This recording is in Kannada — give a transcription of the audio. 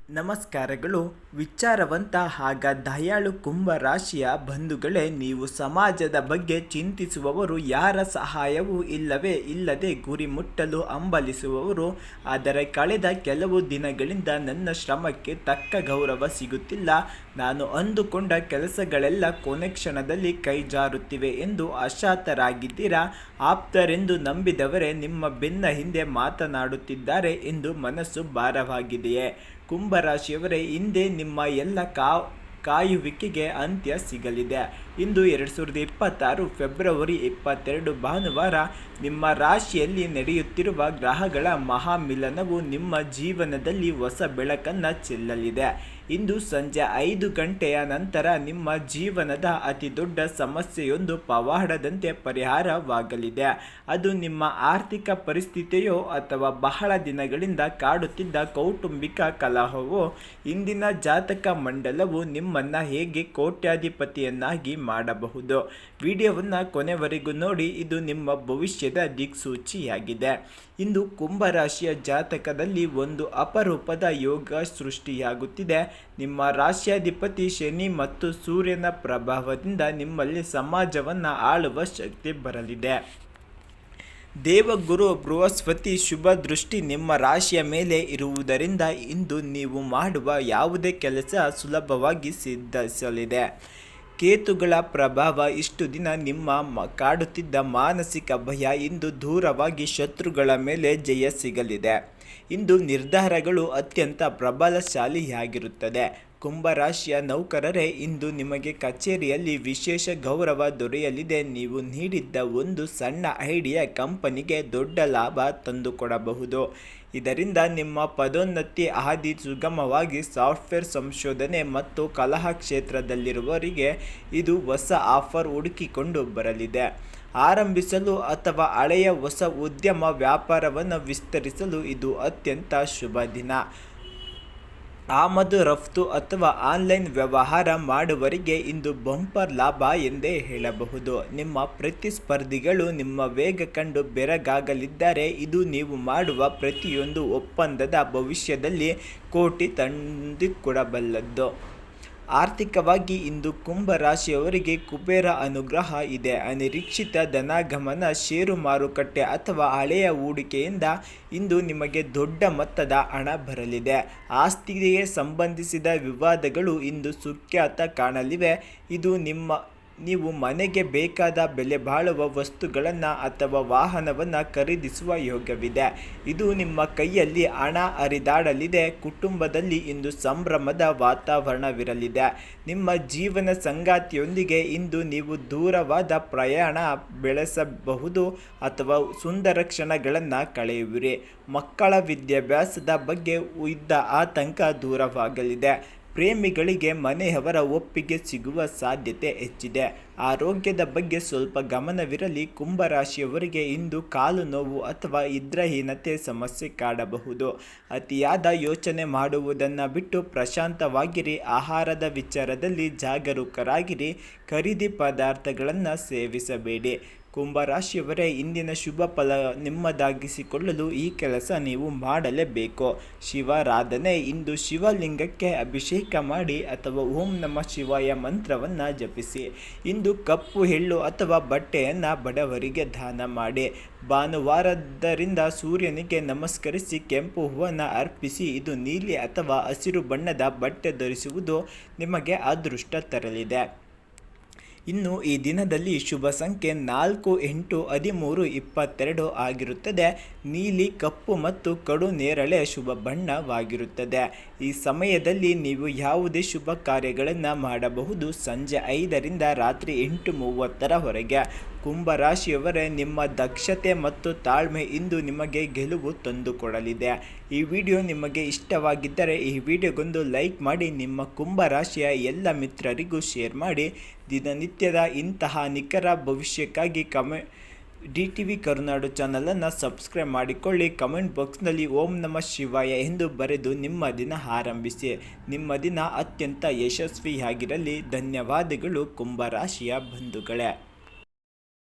ನಮಸ್ಕಾರಗಳು. ವಿಚಾರವಂತ ಹಾಗ ದಯಾಳು ಕುಂಭ ರಾಶಿಯ ಬಂಧುಗಳೇ, ನೀವು ಸಮಾಜದ ಬಗ್ಗೆ ಚಿಂತಿಸುವವರು, ಯಾರ ಸಹಾಯವೂ ಇಲ್ಲದೆ ಗುರಿ ಮುಟ್ಟಲು ಹಂಬಲಿಸುವವರು. ಆದರೆ ಕಳೆದ ಕೆಲವು ದಿನಗಳಿಂದ ನನ್ನ ಶ್ರಮಕ್ಕೆ ತಕ್ಕ ಗೌರವ ಸಿಗುತ್ತಿಲ್ಲ, ನಾನು ಅಂದುಕೊಂಡ ಕೆಲಸಗಳೆಲ್ಲ ಕೊನೆ ಕ್ಷಣದಲ್ಲಿ ಕೈಜಾರುತ್ತಿವೆ ಎಂದು ಅಶಾಂತರಾಗಿದ್ದೀರಾ. ಆಪ್ತರೆಂದು ನಂಬಿದವರೇ ನಿಮ್ಮ ಬೆನ್ನ ಹಿಂದೆ ಮಾತನಾಡುತ್ತಿದ್ದಾರೆ ಎಂದು ಮನಸ್ಸು ಭಾರವಾಗಿದೆಯೇ? ಕುಂಭರಾಶಿಯವರೇ, ಹಿಂದೆ ನಿಮ್ಮ ಎಲ್ಲ ಕಾಯುವಿಕೆಗೆ ಅಂತ್ಯ ಸಿಗಲಿದೆ. ಇಂದು 2026 ಫೆಬ್ರವರಿ 22 ಭಾನುವಾರ. ನಿಮ್ಮ ರಾಶಿಯಲ್ಲಿ ನಡೆಯುತ್ತಿರುವ ಗ್ರಹಗಳ ಮಹಾಮಿಲನವು ನಿಮ್ಮ ಜೀವನದಲ್ಲಿ ಹೊಸ ಬೆಳಕನ್ನು ಚೆಲ್ಲಲಿದೆ. ಇಂದು ಸಂಜೆ 5 ಗಂಟೆಯ ನಂತರ ನಿಮ್ಮ ಜೀವನದ ಅತಿ ದೊಡ್ಡ ಸಮಸ್ಯೆಯೊಂದು ಪವಾಡದಂತೆ ಪರಿಹಾರವಾಗಲಿದೆ. ಅದು ನಿಮ್ಮ ಆರ್ಥಿಕ ಪರಿಸ್ಥಿತಿಯೋ ಅಥವಾ ಬಹಳ ದಿನಗಳಿಂದ ಕಾಡುತ್ತಿದ್ದ ಕೌಟುಂಬಿಕ ಕಲಹವೋ. ಇಂದಿನ ಜಾತಕ ಮಂಡಲವು ನಿಮ್ಮನ್ನು ಹೇಗೆ ಕೋಟ್ಯಾಧಿಪತಿಯನ್ನಾಗಿ ಮಾಡಬಹುದು. ವಿಡಿಯೋವನ್ನು ಕೊನೆವರೆಗೂ ನೋಡಿ, ಇದು ನಿಮ್ಮ ಭವಿಷ್ಯದ ದಿಕ್ಸೂಚಿಯಾಗಿದೆ. ಇಂದು ಕುಂಭರಾಶಿಯ ಜಾತಕದಲ್ಲಿ ಒಂದು ಅಪರೂಪದ ಯೋಗ ಸೃಷ್ಟಿಯಾಗುತ್ತಿದೆ. ನಿಮ್ಮ ರಾಶ್ಯಾಧಿಪತಿ ಶನಿ ಮತ್ತು ಸೂರ್ಯನ ಪ್ರಭಾವದಿಂದ ನಿಮ್ಮಲ್ಲಿ ಸಮಾಜವನ್ನು ಆಳುವ ಶಕ್ತಿ ಬರಲಿದೆ. ದೇವಗುರು ಬೃಹಸ್ಪತಿ ಶುಭ ದೃಷ್ಟಿ ನಿಮ್ಮ ರಾಶಿಯ ಮೇಲೆ ಇರುವುದರಿಂದ ಇಂದು ನೀವು ಮಾಡುವ ಯಾವುದೇ ಕೆಲಸ ಸುಲಭವಾಗಿ ಸಿದ್ಧಿಸಲಿದೆ. ಕೇತುಗಳ ಪ್ರಭಾವ ಇಷ್ಟು ದಿನ ನಿಮ್ಮ ಕಾಡುತ್ತಿದ್ದ ಮಾನಸಿಕ ಭಯ ಇಂದು ದೂರವಾಗಿ ಶತ್ರುಗಳ ಮೇಲೆ ಜಯ ಸಿಗಲಿದೆ. ಇಂದು ನಿರ್ಧಾರಗಳು ಅತ್ಯಂತ ಪ್ರಬಲಶಾಲಿಯಾಗಿರುತ್ತದೆ. ಕುಂಭರಾಶಿಯ ನೌಕರರೇ, ಇಂದು ನಿಮಗೆ ಕಚೇರಿಯಲ್ಲಿ ವಿಶೇಷ ಗೌರವ ದೊರೆಯಲಿದೆ. ನೀವು ನೀಡಿದ್ದ ಒಂದು ಸಣ್ಣ ಐಡಿಯಾ ಕಂಪನಿಗೆ ದೊಡ್ಡ ಲಾಭ ತಂದುಕೊಡಬಹುದು. ಇದರಿಂದ ನಿಮ್ಮ ಪದೋನ್ನತಿ ಹಾದಿ ಸುಗಮವಾಗಿ. ಸಾಫ್ಟ್ವೇರ್ ಸಂಶೋಧನೆ ಮತ್ತು ಕಲಹ ಕ್ಷೇತ್ರದಲ್ಲಿರುವವರಿಗೆ ಇದು ಹೊಸ ಆಫರ್ ಹುಡುಕಿಕೊಂಡು ಬರಲಿದೆ. ಆರಂಭಿಸಲು ಅಥವಾ ಹಳೆಯ ಹೊಸ ಉದ್ಯಮ ವ್ಯಾಪಾರವನ್ನು ವಿಸ್ತರಿಸಲು ಇದು ಅತ್ಯಂತ ಶುಭ ದಿನ. ಆಮದು ರಫ್ತು ಅಥವಾ ಆನ್ಲೈನ್ ವ್ಯವಹಾರ ಮಾಡುವವರಿಗೆ ಇಂದು ಬಂಪರ್ ಲಾಭ ಎಂದೇ ಹೇಳಬಹುದು. ನಿಮ್ಮ ಪ್ರತಿಸ್ಪರ್ಧಿಗಳು ನಿಮ್ಮ ವೇಗ ಕಂಡು ಬೆರಗಾಗಲಿದ್ದಾರೆ. ಇದು ನೀವು ಮಾಡುವ ಪ್ರತಿಯೊಂದು ಒಪ್ಪಂದದ ಭವಿಷ್ಯದಲ್ಲಿ ಕೋಟಿ ತಂದುಕೊಡಬಲ್ಲದು. ಆರ್ಥಿಕವಾಗಿ ಇಂದು ಕುಂಭರಾಶಿಯವರಿಗೆ ಕುಬೇರ ಅನುಗ್ರಹ ಇದೆ. ಅನಿರೀಕ್ಷಿತ ಧನಾಗಮನ, ಷೇರು ಮಾರುಕಟ್ಟೆ ಅಥವಾ ಹಳೆಯ ಹೂಡಿಕೆಯಿಂದ ಇಂದು ನಿಮಗೆ ದೊಡ್ಡ ಮೊತ್ತದ ಹಣ ಬರಲಿದೆ. ಆಸ್ತಿಗೆ ಸಂಬಂಧಿಸಿದ ವಿವಾದಗಳು ಇಂದು ಸುಖ್ಯಾತ ಕಾಣಲಿವೆ. ಇದು ನೀವು ಮನೆಗೆ ಬೇಕಾದ ಬೆಲೆ ಬಾಳುವ ವಸ್ತುಗಳನ್ನು ಅಥವಾ ವಾಹನವನ್ನು ಖರೀದಿಸುವ ಯೋಗವಿದೆ. ಇದು ನಿಮ್ಮ ಕೈಯಲ್ಲಿ ಹಣ ಹರಿದಾಡಲಿದೆ. ಕುಟುಂಬದಲ್ಲಿ ಇಂದು ಸಂಭ್ರಮದ ವಾತಾವರಣವಿರಲಿದೆ. ನಿಮ್ಮ ಜೀವನ ಸಂಗಾತಿಯೊಂದಿಗೆ ಇಂದು ನೀವು ದೂರವಾದ ಪ್ರಯಾಣ ಬೆಳೆಸಬಹುದು ಅಥವಾ ಸುಂದರ ಕ್ಷಣಗಳನ್ನು ಕಳೆಯುವಿರಿ. ಮಕ್ಕಳ ವಿದ್ಯಾಭ್ಯಾಸದ ಬಗ್ಗೆ ಇದ್ದ ಆತಂಕ ದೂರವಾಗಲಿದೆ. ಪ್ರೇಮಿಗಳಿಗೆ ಮನೆಯವರ ಒಪ್ಪಿಗೆ ಸಿಗುವ ಸಾಧ್ಯತೆ ಹೆಚ್ಚಿದೆ. ಆರೋಗ್ಯದ ಬಗ್ಗೆ ಸ್ವಲ್ಪ ಗಮನವಿರಲಿ. ಕುಂಭರಾಶಿಯವರಿಗೆ ಇಂದು ಕಾಲು ನೋವು ಅಥವಾ ನಿದ್ರಾಹೀನತೆ ಸಮಸ್ಯೆ ಕಾಡಬಹುದು. ಅತಿಯಾದ ಯೋಚನೆ ಮಾಡುವುದನ್ನು ಬಿಟ್ಟು ಪ್ರಶಾಂತವಾಗಿರಿ. ಆಹಾರದ ವಿಚಾರದಲ್ಲಿ ಜಾಗರೂಕರಾಗಿರಿ. ಖರೀದಿ ಪದಾರ್ಥಗಳನ್ನು ಸೇವಿಸಬೇಡಿ. ಕುಂಭರಾಶಿಯವರೇ, ಇಂದಿನ ಶುಭ ಫಲ ನಿಮ್ಮದಾಗಿಸಿಕೊಳ್ಳಲು ಈ ಕೆಲಸ ನೀವು ಮಾಡಲೇಬೇಕು. ಶಿವಾರಾಧನೆ. ಇಂದು ಶಿವಲಿಂಗಕ್ಕೆ ಅಭಿಷೇಕ ಮಾಡಿ ಅಥವಾ ಓಂ ನಮಃ ಶಿವಾಯ ಮಂತ್ರವನ್ನು ಜಪಿಸಿ. ಇಂದು ಕಪ್ಪು ಎಳ್ಳು ಅಥವಾ ಬಟ್ಟೆಯನ್ನು ಬಡವರಿಗೆ ದಾನ ಮಾಡಿ. ಭಾನುವಾರದಿಂದ ಸೂರ್ಯನಿಗೆ ನಮಸ್ಕರಿಸಿ ಕೆಂಪು ಹೂವನ್ನು ಅರ್ಪಿಸಿ. ಇದು ನೀಲಿ ಅಥವಾ ಹಸಿರು ಬಣ್ಣದ ಬಟ್ಟೆ ಧರಿಸುವುದು ನಿಮಗೆ ಅದೃಷ್ಟ ತರಲಿದೆ. ಇನ್ನು ಈ ದಿನದಲ್ಲಿ ಶುಭ ಸಂಖ್ಯೆ 4, 8, 13, 22 ಆಗಿರುತ್ತದೆ. ನೀಲಿ, ಕಪ್ಪು ಮತ್ತು ಕಡು ನೇರಳೆ ಶುಭ ಬಣ್ಣವಾಗಿರುತ್ತದೆ. ಈ ಸಮಯದಲ್ಲಿ ನೀವು ಯಾವುದೇ ಶುಭ ಕಾರ್ಯಗಳನ್ನು ಮಾಡಬಹುದು. ಸಂಜೆ 5ರಿಂದ ರಾತ್ರಿ 8:30 ಕುಂಭರಾಶಿಯವರೇ, ನಿಮ್ಮ ದಕ್ಷತೆ ಮತ್ತು ತಾಳ್ಮೆ ಇಂದು ನಿಮಗೆ ಗೆಲುವು ತಂದುಕೊಡಲಿದೆ. ಈ ವಿಡಿಯೋ ನಿಮಗೆ ಇಷ್ಟವಾಗಿದ್ದರೆ ಈ ವಿಡಿಯೋಗೊಂದು ಲೈಕ್ ಮಾಡಿ. ನಿಮ್ಮ ಕುಂಭರಾಶಿಯ ಎಲ್ಲ ಮಿತ್ರರಿಗೂ ಶೇರ್ ಮಾಡಿ. ದಿನನಿತ್ಯದ ಇಂತಹ ನಿಖರ ಭವಿಷ್ಯಕ್ಕಾಗಿ DTV ಕರುನಾಡು ಚಾನಲನ್ನು ಸಬ್ಸ್ಕ್ರೈಬ್ ಮಾಡಿಕೊಳ್ಳಿ. ಕಮೆಂಟ್ ಬಾಕ್ಸ್ನಲ್ಲಿ ಓಂ ನಮಃ ಶಿವಾಯ ಎಂದು ಬರೆದು ನಿಮ್ಮ ದಿನ ಆರಂಭಿಸಿ. ನಿಮ್ಮ ದಿನ ಅತ್ಯಂತ ಯಶಸ್ವಿಯಾಗಿರಲಿ. ಧನ್ಯವಾದಗಳು ಕುಂಭರಾಶಿಯ ಬಂಧುಗಳೇ.